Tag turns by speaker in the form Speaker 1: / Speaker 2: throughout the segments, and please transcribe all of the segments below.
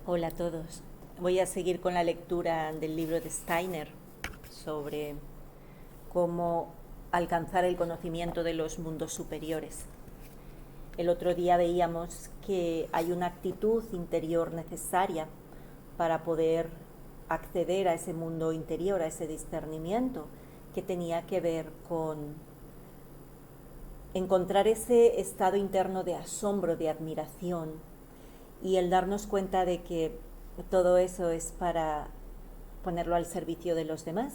Speaker 1: Hola a todos. Voy a seguir con la lectura del libro de Steiner sobre cómo alcanzar el conocimiento de los mundos superiores. El otro día veíamos que hay una actitud interior necesaria para poder acceder a ese mundo interior, a ese discernimiento, que tenía que ver con encontrar ese estado interno de asombro, de admiración, y el darnos cuenta de que todo eso es para ponerlo al servicio de los demás.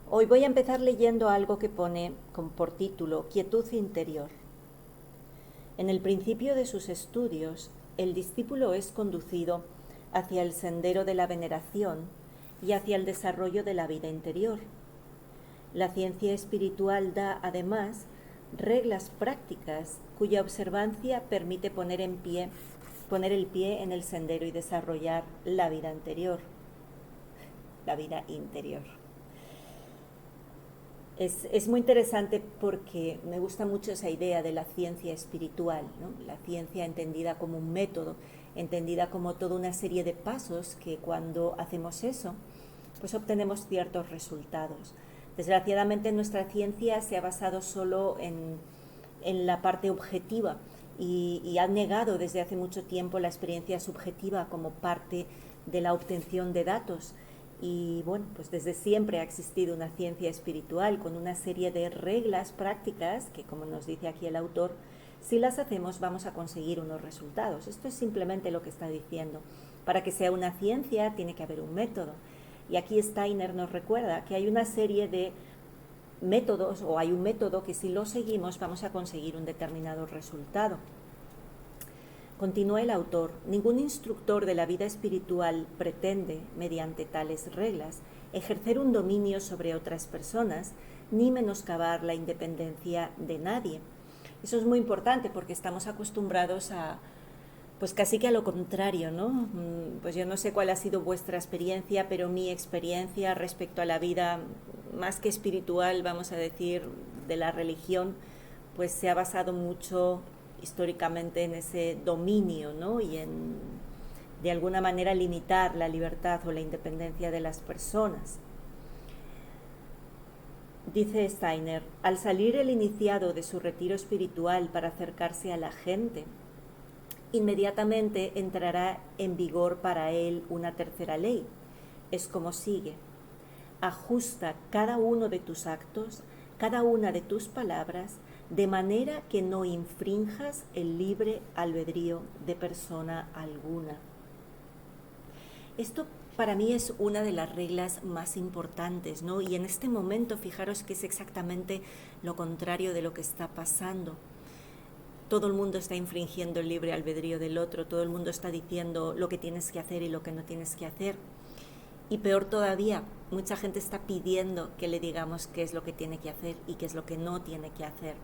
Speaker 1: Hoy voy a empezar leyendo algo que pone por título Quietud interior. En el principio de sus estudios, el discípulo es conducido hacia el sendero de la veneración y hacia el desarrollo de la vida interior. La ciencia espiritual da, además, reglas prácticas cuya observancia permite poner el pie en el sendero y desarrollar la vida interior. Es muy interesante porque me gusta mucho esa idea de la ciencia espiritual, ¿no? La ciencia entendida como un método, entendida como toda una serie de pasos que cuando hacemos eso, pues obtenemos ciertos resultados. Desgraciadamente nuestra ciencia se ha basado solo en la parte objetiva y ha negado desde hace mucho tiempo la experiencia subjetiva como parte de la obtención de datos. Y bueno, pues desde siempre ha existido una ciencia espiritual con una serie de reglas prácticas que, como nos dice aquí el autor, si las hacemos vamos a conseguir unos resultados. Esto es simplemente lo que está diciendo. Para que sea una ciencia tiene que haber un método. Y aquí Steiner nos recuerda que hay una serie de métodos, o hay un método que si lo seguimos vamos a conseguir un determinado resultado. Continúa el autor: ningún instructor de la vida espiritual pretende, mediante tales reglas, ejercer un dominio sobre otras personas, ni menoscabar la independencia de nadie. Eso es muy importante porque estamos acostumbrados a, pues casi que a lo contrario, ¿no? Pues yo no sé cuál ha sido vuestra experiencia, pero mi experiencia respecto a la vida más que espiritual, vamos a decir, de la religión, pues se ha basado mucho históricamente en ese dominio, ¿no? Y en, de alguna manera, limitar la libertad o la independencia de las personas. Dice Steiner: al salir el iniciado de su retiro espiritual para acercarse a la gente, inmediatamente entrará en vigor para él una tercera ley. Es como sigue: ajusta cada uno de tus actos, cada una de tus palabras, de manera que no infrinjas el libre albedrío de persona alguna. Esto para mí es una de las reglas más importantes, ¿no? Y en este momento fijaros que es exactamente lo contrario de lo que está pasando. Todo el mundo está infringiendo el libre albedrío del otro, todo el mundo está diciendo lo que tienes que hacer y lo que no tienes que hacer. Y peor todavía, mucha gente está pidiendo que le digamos qué es lo que tiene que hacer y qué es lo que no tiene que hacer.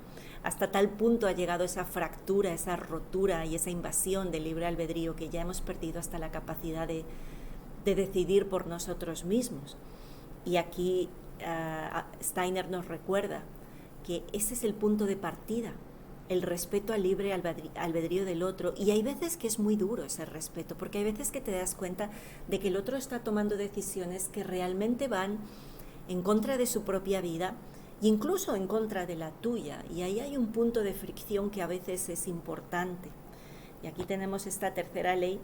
Speaker 1: Hasta tal punto ha llegado esa fractura, esa rotura y esa invasión del libre albedrío que ya hemos perdido hasta la capacidad de decidir por nosotros mismos. Y aquí Steiner nos recuerda que ese es el punto de partida, el respeto al libre albedrío del otro. Y hay veces que es muy duro ese respeto, porque hay veces que te das cuenta de que el otro está tomando decisiones que realmente van en contra de su propia vida e incluso en contra de la tuya. Y ahí hay un punto de fricción que a veces es importante. Y aquí tenemos esta tercera ley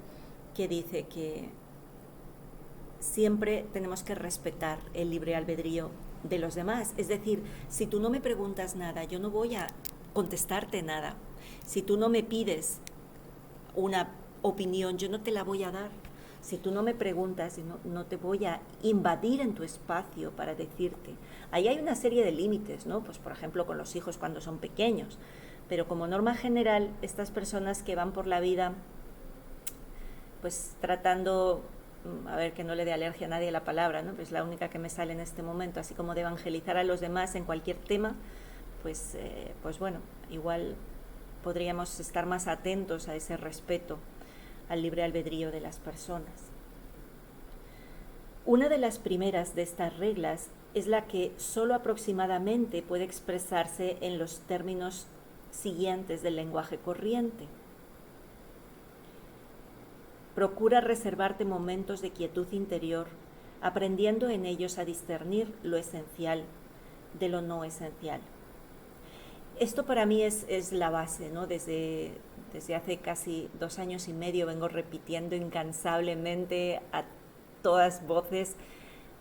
Speaker 1: que dice que siempre tenemos que respetar el libre albedrío de los demás. Es decir, si tú no me preguntas nada, yo no voy a contestarte nada. Si tú no me pides una opinión, yo no te la voy a dar. Si tú no me preguntas, no te voy a invadir en tu espacio para decirte. Ahí hay una serie de límites, ¿no? Pues por ejemplo con los hijos cuando son pequeños. Pero como norma general, estas personas que van por la vida pues tratando, a ver, que no le dé alergia a nadie la palabra, ¿no? Pues la única que me sale en este momento, así como de evangelizar a los demás en cualquier tema, pues bueno, igual podríamos estar más atentos a ese respeto al libre albedrío de las personas. Una de las primeras de estas reglas es la que solo aproximadamente puede expresarse en los términos siguientes del lenguaje corriente. Procura reservarte momentos de quietud interior, aprendiendo en ellos a discernir lo esencial de lo no esencial. Esto para mí es la base, ¿no? Desde hace casi 2 años y medio vengo repitiendo incansablemente a todas voces.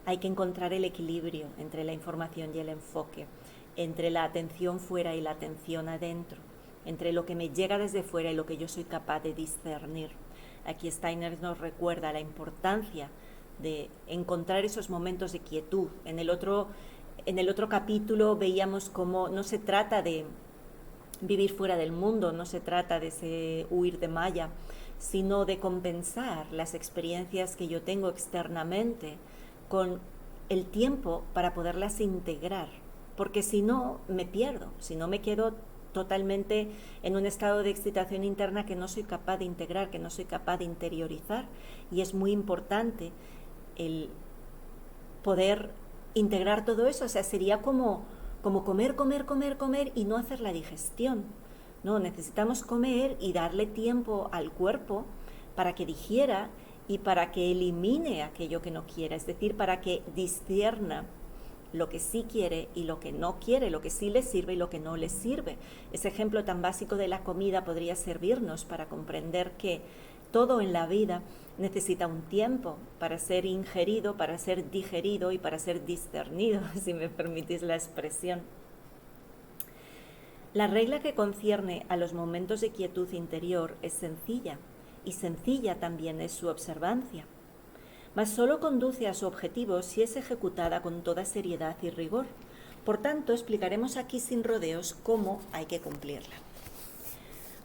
Speaker 1: Hay que encontrar el equilibrio entre la información y el enfoque, entre la atención fuera y la atención adentro, entre lo que me llega desde fuera y lo que yo soy capaz de discernir. Aquí Steiner nos recuerda la importancia de encontrar esos momentos de quietud. En el otro capítulo veíamos cómo no se trata de vivir fuera del mundo, no se trata de huir de Maya, sino de compensar las experiencias que yo tengo externamente con el tiempo para poderlas integrar, porque si no me pierdo, si no me quedo totalmente en un estado de excitación interna que no soy capaz de integrar, que no soy capaz de interiorizar, y es muy importante el poder integrar todo eso. O sea, sería como comer y no hacer la digestión. No, necesitamos comer y darle tiempo al cuerpo para que digiera y para que elimine aquello que no quiera, es decir, para que discierna lo que sí quiere y lo que no quiere, lo que sí le sirve y lo que no le sirve. Ese ejemplo tan básico de la comida podría servirnos para comprender que todo en la vida necesita un tiempo para ser ingerido, para ser digerido y para ser discernido, si me permitís la expresión. La regla que concierne a los momentos de quietud interior es sencilla, y sencilla también es su observancia, mas solo conduce a su objetivo si es ejecutada con toda seriedad y rigor. Por tanto, explicaremos aquí sin rodeos cómo hay que cumplirla.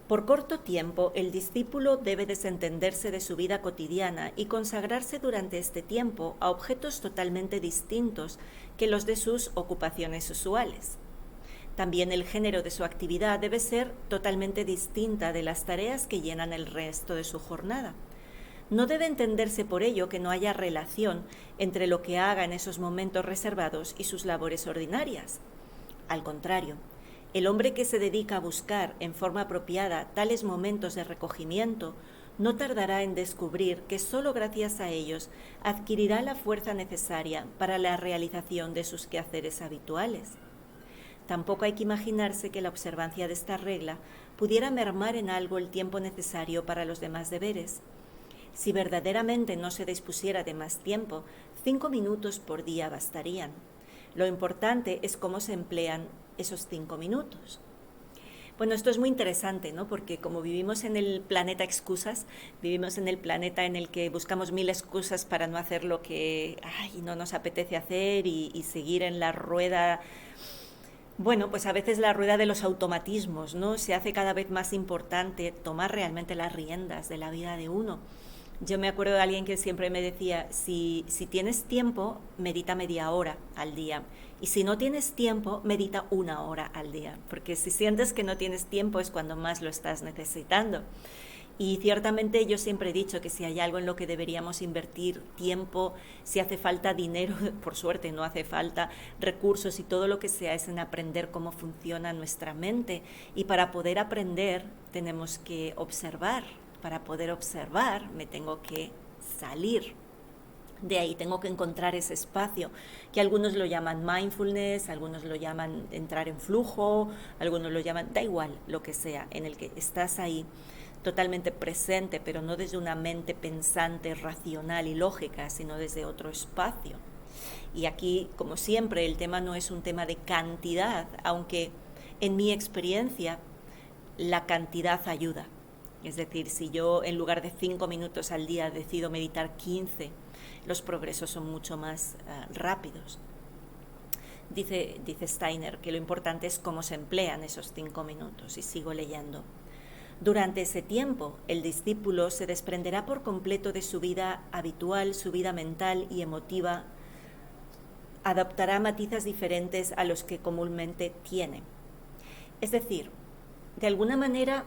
Speaker 1: Por corto tiempo, el discípulo debe desentenderse de su vida cotidiana y consagrarse durante este tiempo a objetos totalmente distintos que los de sus ocupaciones usuales. También el género de su actividad debe ser totalmente distinta de las tareas que llenan el resto de su jornada. No debe entenderse por ello que no haya relación entre lo que haga en esos momentos reservados y sus labores ordinarias. Al contrario, el hombre que se dedica a buscar en forma apropiada tales momentos de recogimiento no tardará en descubrir que solo gracias a ellos adquirirá la fuerza necesaria para la realización de sus quehaceres habituales. Tampoco hay que imaginarse que la observancia de esta regla pudiera mermar en algo el tiempo necesario para los demás deberes. Si verdaderamente no se dispusiera de más tiempo, 5 minutos por día bastarían. Lo importante es cómo se emplean esos 5 minutos. Bueno, esto es muy interesante, ¿no? Porque como vivimos en el planeta excusas, vivimos en el planeta en el que buscamos 1000 excusas para no hacer lo que no nos apetece hacer y seguir en la rueda. Bueno, pues a veces la rueda de los automatismos, ¿no? Se hace cada vez más importante tomar realmente las riendas de la vida de uno. Yo me acuerdo de alguien que siempre me decía, si tienes tiempo, medita media hora al día. Y si no tienes tiempo, medita 1 hora al día. Porque si sientes que no tienes tiempo es cuando más lo estás necesitando. Y ciertamente yo siempre he dicho que si hay algo en lo que deberíamos invertir tiempo, si hace falta dinero, por suerte no hace falta recursos y todo lo que sea, es en aprender cómo funciona nuestra mente. Y para poder aprender tenemos que observar. Para poder observar me tengo que salir de ahí, tengo que encontrar ese espacio, que algunos lo llaman mindfulness, algunos lo llaman entrar en flujo, algunos lo llaman, da igual lo que sea, en el que estás ahí totalmente presente, pero no desde una mente pensante, racional y lógica, sino desde otro espacio. Y aquí, como siempre, el tema no es un tema de cantidad, aunque en mi experiencia la cantidad ayuda. Es decir, si yo en lugar de 5 minutos al día decido meditar 15, los progresos son mucho más rápidos. Dice Steiner que lo importante es cómo se emplean esos 5 minutos, y sigo leyendo. Durante ese tiempo, el discípulo se desprenderá por completo de su vida habitual, su vida mental y emotiva, adoptará matices diferentes a los que comúnmente tiene. Es decir, de alguna manera,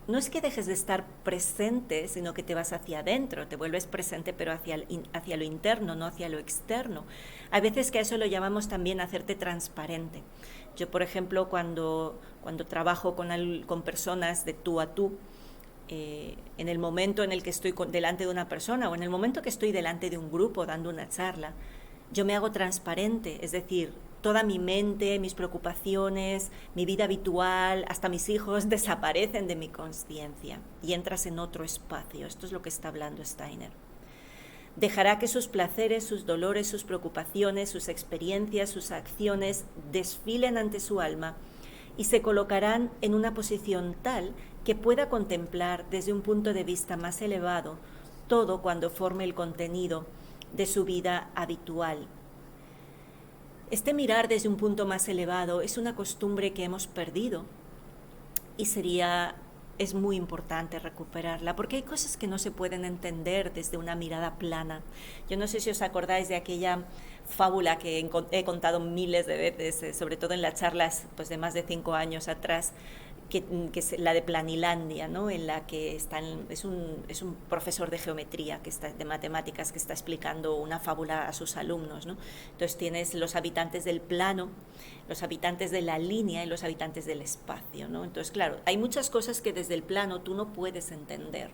Speaker 1: no es que dejes de estar presente, sino que te vas hacia adentro, te vuelves presente, pero hacia lo interno, no hacia lo externo. Hay veces que a eso lo llamamos también hacerte transparente. Yo, por ejemplo, cuando trabajo con personas de tú a tú, en el momento en el que estoy delante de una persona o en el momento que estoy delante de un grupo dando una charla, yo me hago transparente, es decir, toda mi mente, mis preocupaciones, mi vida habitual, hasta mis hijos desaparecen de mi consciencia y entras en otro espacio. Esto es lo que está hablando Steiner. Dejará que sus placeres, sus dolores, sus preocupaciones, sus experiencias, sus acciones desfilen ante su alma y se colocarán en una posición tal que pueda contemplar desde un punto de vista más elevado todo cuando forme el contenido de su vida habitual. Este mirar desde un punto más elevado es una costumbre que hemos perdido y es muy importante recuperarla, porque hay cosas que no se pueden entender desde una mirada plana. Yo no sé si os acordáis de aquella fábula que he contado miles de veces, sobre todo en las charlas pues, de más de 5 años atrás, que es la de Planilandia, ¿no? En la que es un profesor de geometría, de matemáticas, que está explicando una fábula a sus alumnos, ¿no? Entonces tienes los habitantes del plano, los habitantes de la línea y los habitantes del espacio, ¿no? Entonces, claro, hay muchas cosas que desde el plano tú no puedes entender.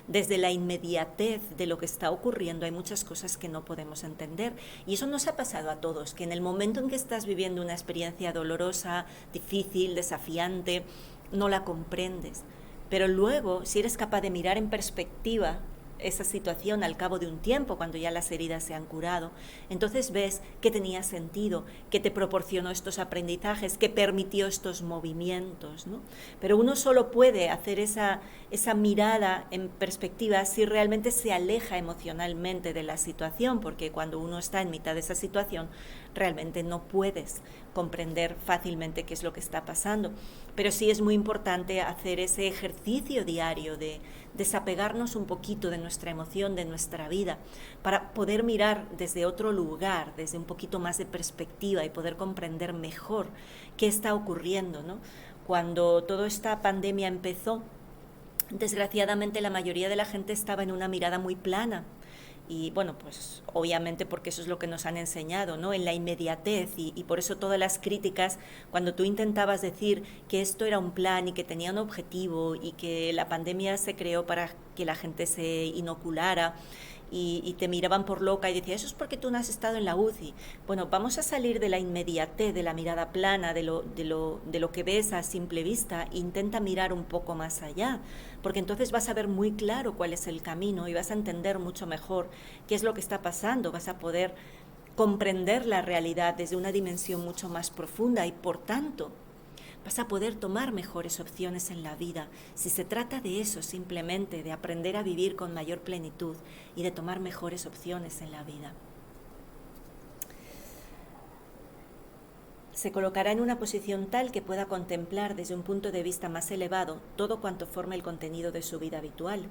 Speaker 1: Desde la inmediatez de lo que está ocurriendo hay muchas cosas que no podemos entender, y eso nos ha pasado a todos, que en el momento en que estás viviendo una experiencia dolorosa, difícil, desafiante, no la comprendes, pero luego, si eres capaz de mirar en perspectiva esa situación al cabo de un tiempo, cuando ya las heridas se han curado, entonces ves que tenía sentido, que te proporcionó estos aprendizajes, que permitió estos movimientos, ¿no? Pero uno solo puede hacer esa mirada en perspectiva si realmente se aleja emocionalmente de la situación, porque cuando uno está en mitad de esa situación, realmente no puedes comprender fácilmente qué es lo que está pasando. Pero sí es muy importante hacer ese ejercicio diario de desapegarnos un poquito de nuestra emoción, de nuestra vida, para poder mirar desde otro lugar, desde un poquito más de perspectiva y poder comprender mejor qué está ocurriendo, ¿no? Cuando toda esta pandemia empezó, desgraciadamente la mayoría de la gente estaba en una mirada muy plana. Y bueno, pues obviamente porque eso es lo que nos han enseñado, ¿no? En la inmediatez, y por eso todas las críticas, cuando tú intentabas decir que esto era un plan y que tenía un objetivo y que la pandemia se creó para que la gente se inoculara, y te miraban por loca y decía, eso es porque tú no has estado en la UCI. Bueno, vamos a salir de la inmediatez, de la mirada plana, de lo que ves a simple vista, e intenta mirar un poco más allá, porque entonces vas a ver muy claro cuál es el camino y vas a entender mucho mejor qué es lo que está pasando, vas a poder comprender la realidad desde una dimensión mucho más profunda y por tanto vas a poder tomar mejores opciones en la vida. Si se trata de eso, simplemente de aprender a vivir con mayor plenitud y de tomar mejores opciones en la vida. Se colocará en una posición tal que pueda contemplar desde un punto de vista más elevado todo cuanto forme el contenido de su vida habitual.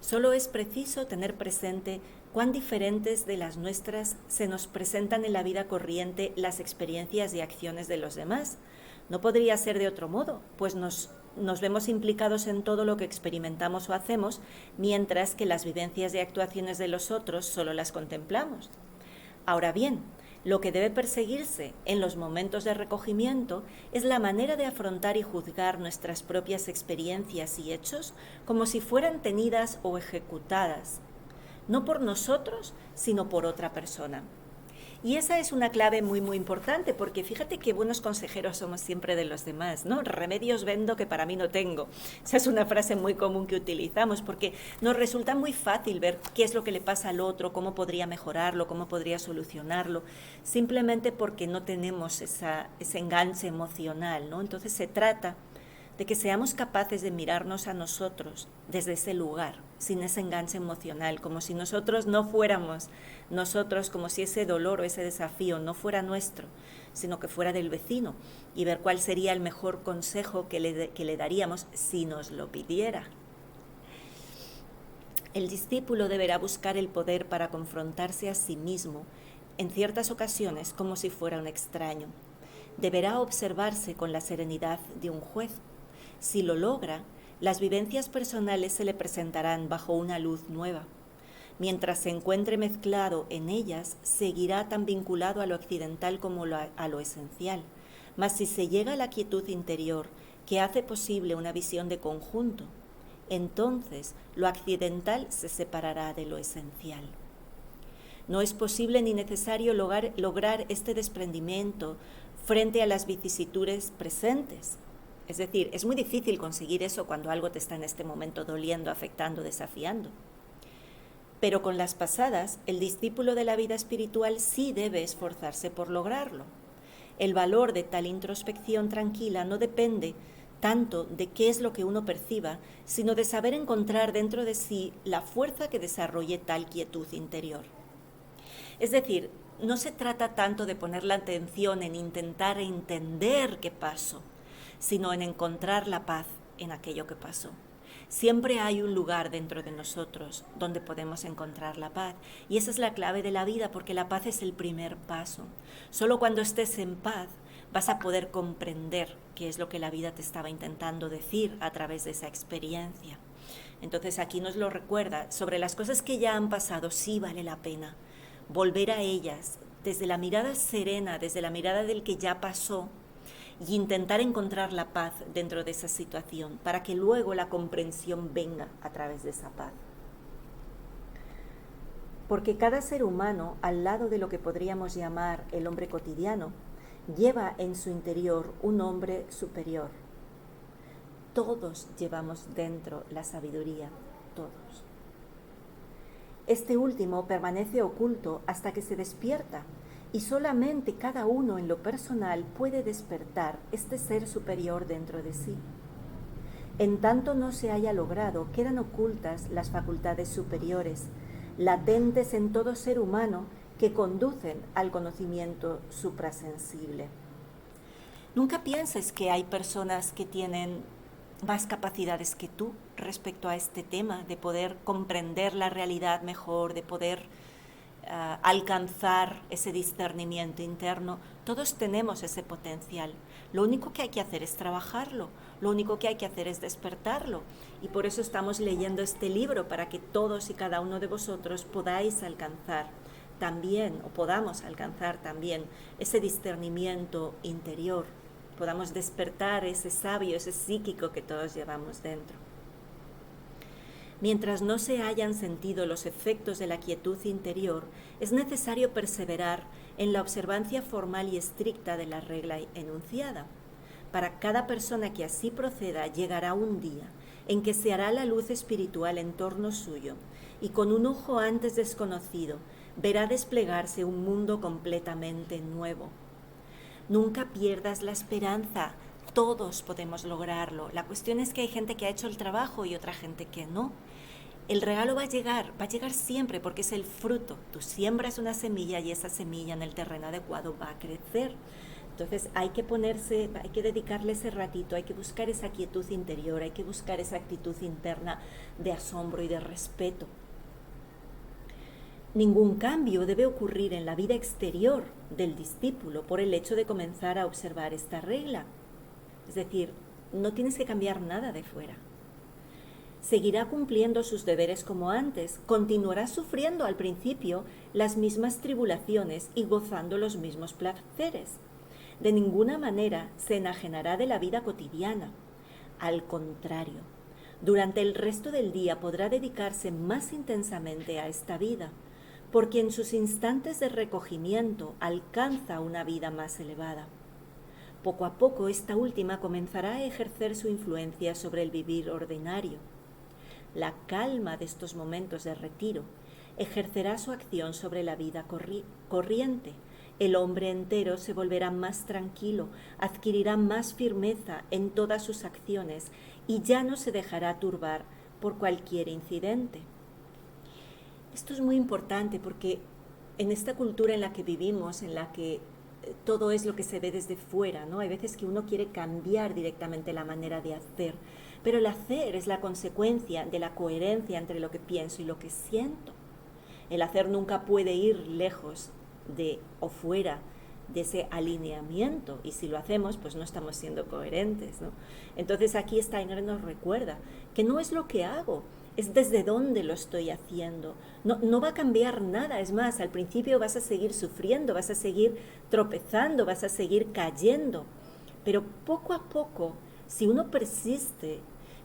Speaker 1: Solo es preciso tener presente cuán diferentes de las nuestras se nos presentan en la vida corriente las experiencias y acciones de los demás. No podría ser de otro modo, pues nos vemos implicados en todo lo que experimentamos o hacemos, mientras que las vivencias y actuaciones de los otros solo las contemplamos. Ahora bien, lo que debe perseguirse en los momentos de recogimiento es la manera de afrontar y juzgar nuestras propias experiencias y hechos como si fueran tenidas o ejecutadas, no por nosotros, sino por otra persona. Y esa es una clave muy, muy importante, porque fíjate qué buenos consejeros somos siempre de los demás, ¿no? Remedios vendo que para mí no tengo. Esa es una frase muy común que utilizamos, porque nos resulta muy fácil ver qué es lo que le pasa al otro, cómo podría mejorarlo, cómo podría solucionarlo, simplemente porque no tenemos ese enganche emocional, ¿no? Entonces se trata de que seamos capaces de mirarnos a nosotros desde ese lugar, sin ese enganche emocional, como si nosotros no fuéramos nosotros, como si ese dolor o ese desafío no fuera nuestro, sino que fuera del vecino, y ver cuál sería el mejor consejo que le daríamos si nos lo pidiera. El discípulo deberá buscar el poder para confrontarse a sí mismo, en ciertas ocasiones como si fuera un extraño. Deberá observarse con la serenidad de un juez. Si lo logra, las vivencias personales se le presentarán bajo una luz nueva. Mientras se encuentre mezclado en ellas, seguirá tan vinculado a lo accidental como a lo esencial. Mas si se llega a la quietud interior que hace posible una visión de conjunto, entonces lo accidental se separará de lo esencial. No es posible ni necesario lograr este desprendimiento frente a las vicisitudes presentes. Es decir, es muy difícil conseguir eso cuando algo te está en este momento doliendo, afectando, desafiando. Pero con las pasadas, el discípulo de la vida espiritual sí debe esforzarse por lograrlo. El valor de tal introspección tranquila no depende tanto de qué es lo que uno perciba, sino de saber encontrar dentro de sí la fuerza que desarrolle tal quietud interior. Es decir, no se trata tanto de poner la atención en intentar entender qué pasó, sino en encontrar la paz en aquello que pasó. Siempre hay un lugar dentro de nosotros donde podemos encontrar la paz. Y esa es la clave de la vida, porque la paz es el primer paso. Solo cuando estés en paz vas a poder comprender qué es lo que la vida te estaba intentando decir a través de esa experiencia. Entonces aquí nos lo recuerda. Sobre las cosas que ya han pasado, sí vale la pena volver a ellas desde la mirada serena, desde la mirada del que ya pasó, y intentar encontrar la paz dentro de esa situación, para que luego la comprensión venga a través de esa paz. Porque cada ser humano, al lado de lo que podríamos llamar el hombre cotidiano, lleva en su interior un hombre superior. Todos llevamos dentro la sabiduría, todos. Este último permanece oculto hasta que se despierta, y solamente cada uno en lo personal puede despertar este ser superior dentro de sí. En tanto no se haya logrado, quedan ocultas las facultades superiores, latentes en todo ser humano, que conducen al conocimiento suprasensible. Nunca pienses que hay personas que tienen más capacidades que tú respecto a este tema, de poder comprender la realidad mejor, de poder alcanzar ese discernimiento interno. Todos tenemos ese potencial. Lo único que hay que hacer es trabajarlo, lo único que hay que hacer es despertarlo. Y por eso estamos leyendo este libro, para que todos y cada uno de vosotros podáis alcanzar también, o podamos alcanzar también, ese discernimiento interior, podamos despertar ese sabio, ese psíquico que todos llevamos dentro. Mientras no se hayan sentido los efectos de la quietud interior, es necesario perseverar en la observancia formal y estricta de la regla enunciada. Para cada persona que así proceda, llegará un día en que se hará la luz espiritual en torno suyo, y con un ojo antes desconocido verá desplegarse un mundo completamente nuevo. Nunca pierdas la esperanza. Todos podemos lograrlo. La cuestión es que hay gente que ha hecho el trabajo y otra gente que no. El regalo va a llegar siempre, porque es el fruto. Tú siembras una semilla y esa semilla en el terreno adecuado va a crecer. Entonces hay que dedicarle ese ratito, hay que buscar esa quietud interior, hay que buscar esa actitud interna de asombro y de respeto. Ningún cambio debe ocurrir en la vida exterior del discípulo por el hecho de comenzar a observar esta regla. Es decir, no tienes que cambiar nada de fuera. Seguirá cumpliendo sus deberes como antes, continuará sufriendo al principio las mismas tribulaciones y gozando los mismos placeres. De ninguna manera se enajenará de la vida cotidiana. Al contrario, durante el resto del día podrá dedicarse más intensamente a esta vida, porque en sus instantes de recogimiento alcanza una vida más elevada. Poco a poco esta última comenzará a ejercer su influencia sobre el vivir ordinario. La calma de estos momentos de retiro ejercerá su acción sobre la vida corriente. El hombre entero se volverá más tranquilo, adquirirá más firmeza en todas sus acciones y ya no se dejará turbar por cualquier incidente. Esto es muy importante, porque en esta cultura en la que vivimos, en la que todo es lo que se ve desde fuera, ¿no? Hay veces que uno quiere cambiar directamente la manera de hacer, pero el hacer es la consecuencia de la coherencia entre lo que pienso y lo que siento. El hacer nunca puede ir lejos de o fuera de ese alineamiento, y si lo hacemos, pues no estamos siendo coherentes, ¿no? Entonces aquí Steiner nos recuerda que no es lo que hago, es desde dónde lo estoy haciendo. No va a cambiar nada, es más, al principio vas a seguir sufriendo, vas a seguir tropezando, vas a seguir cayendo, pero poco a poco, si uno persiste,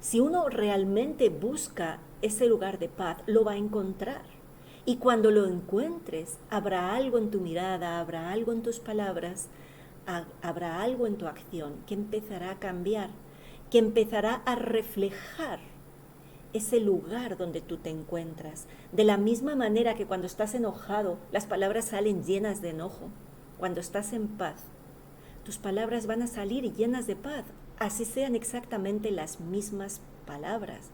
Speaker 1: Si uno realmente busca ese lugar de paz, lo va a encontrar. Y cuando lo encuentres, habrá algo en tu mirada, habrá algo en tus palabras, habrá algo en tu acción que empezará a cambiar, que empezará a reflejar ese lugar donde tú te encuentras. De la misma manera que cuando estás enojado, las palabras salen llenas de enojo. Cuando estás en paz, tus palabras van a salir llenas de paz, así sean exactamente las mismas palabras,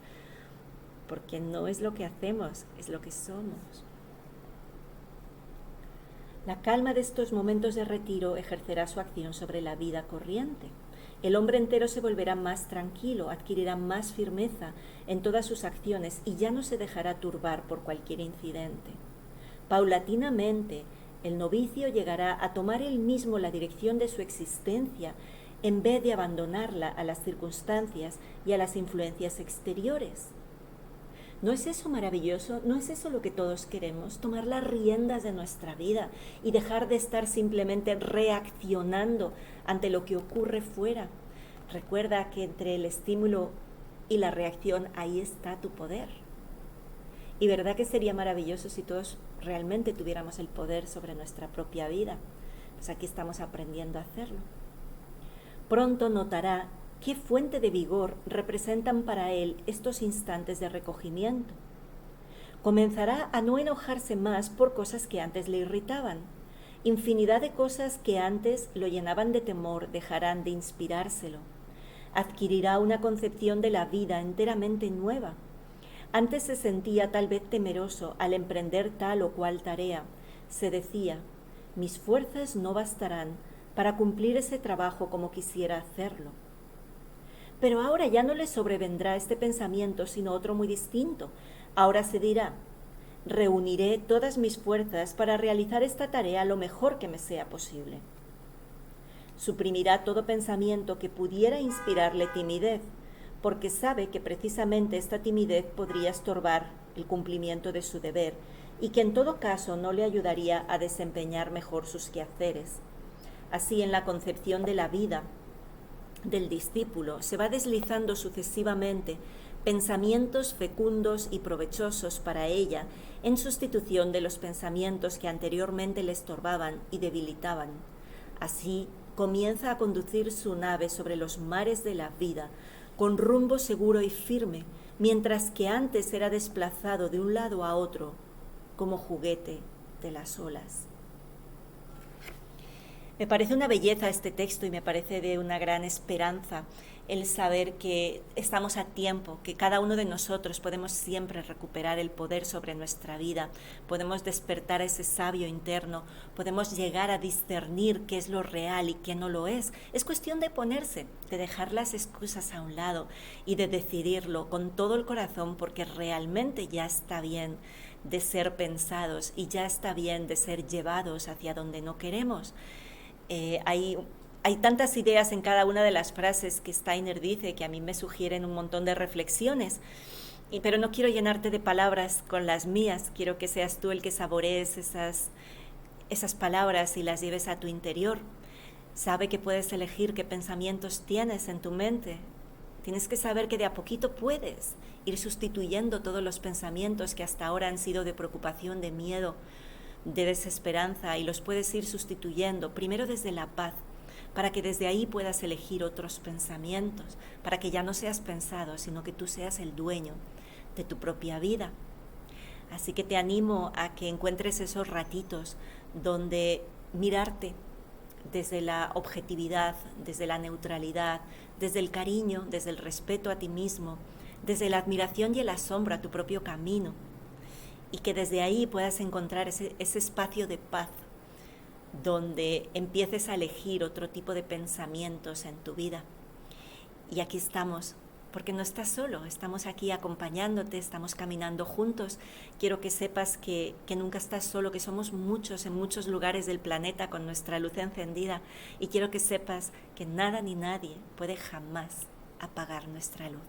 Speaker 1: porque no es lo que hacemos, es lo que somos. La calma de estos momentos de retiro ejercerá su acción sobre la vida corriente. El hombre entero se volverá más tranquilo, adquirirá más firmeza en todas sus acciones y ya no se dejará turbar por cualquier incidente. Paulatinamente, el novicio llegará a tomar él mismo la dirección de su existencia en vez de abandonarla a las circunstancias y a las influencias exteriores. ¿No es eso maravilloso? ¿No es eso lo que todos queremos? Tomar las riendas de nuestra vida y dejar de estar simplemente reaccionando ante lo que ocurre fuera. Recuerda que entre el estímulo y la reacción ahí está tu poder. Y verdad que sería maravilloso si todos realmente tuviéramos el poder sobre nuestra propia vida. Pues aquí estamos aprendiendo a hacerlo. Pronto notará qué fuente de vigor representan para él estos instantes de recogimiento. Comenzará a no enojarse más por cosas que antes le irritaban. Infinidad de cosas que antes lo llenaban de temor dejarán de inspirárselo. Adquirirá una concepción de la vida enteramente nueva. Antes se sentía tal vez temeroso al emprender tal o cual tarea. Se decía, mis fuerzas no bastarán para cumplir ese trabajo como quisiera hacerlo. Pero ahora ya no le sobrevendrá este pensamiento, sino otro muy distinto. Ahora se dirá, reuniré todas mis fuerzas para realizar esta tarea lo mejor que me sea posible. Suprimirá todo pensamiento que pudiera inspirarle timidez, porque sabe que precisamente esta timidez podría estorbar el cumplimiento de su deber y que en todo caso no le ayudaría a desempeñar mejor sus quehaceres. Así, en la concepción de la vida del discípulo se va deslizando sucesivamente pensamientos fecundos y provechosos para ella en sustitución de los pensamientos que anteriormente le estorbaban y debilitaban. Así comienza a conducir su nave sobre los mares de la vida con rumbo seguro y firme, mientras que antes era desplazado de un lado a otro como juguete de las olas. Me parece una belleza este texto y me parece de una gran esperanza el saber que estamos a tiempo, que cada uno de nosotros podemos siempre recuperar el poder sobre nuestra vida, podemos despertar ese sabio interno, podemos llegar a discernir qué es lo real y qué no lo es. Es cuestión de ponerse, de dejar las excusas a un lado y de decidirlo con todo el corazón, porque realmente ya está bien de ser pensados y ya está bien de ser llevados hacia donde no queremos. Hay tantas ideas en cada una de las frases que Steiner dice que a mí me sugieren un montón de reflexiones, pero no quiero llenarte de palabras con las mías, quiero que seas tú el que saborees esas palabras y las lleves a tu interior. Sabe que puedes elegir qué pensamientos tienes en tu mente. Tienes que saber que de a poquito puedes ir sustituyendo todos los pensamientos que hasta ahora han sido de preocupación, de miedo, de desesperanza, y los puedes ir sustituyendo primero desde la paz, para que desde ahí puedas elegir otros pensamientos, para que ya no seas pensado, sino que tú seas el dueño de tu propia vida. Así que te animo a que encuentres esos ratitos donde mirarte desde la objetividad, desde la neutralidad, desde el cariño, desde el respeto a ti mismo, desde la admiración y el asombro a tu propio camino, y que desde ahí puedas encontrar ese espacio de paz donde empieces a elegir otro tipo de pensamientos en tu vida. Y aquí estamos, porque no estás solo, estamos aquí acompañándote, estamos caminando juntos. Quiero que sepas que nunca estás solo, que somos muchos en muchos lugares del planeta con nuestra luz encendida, y quiero que sepas que nada ni nadie puede jamás apagar nuestra luz.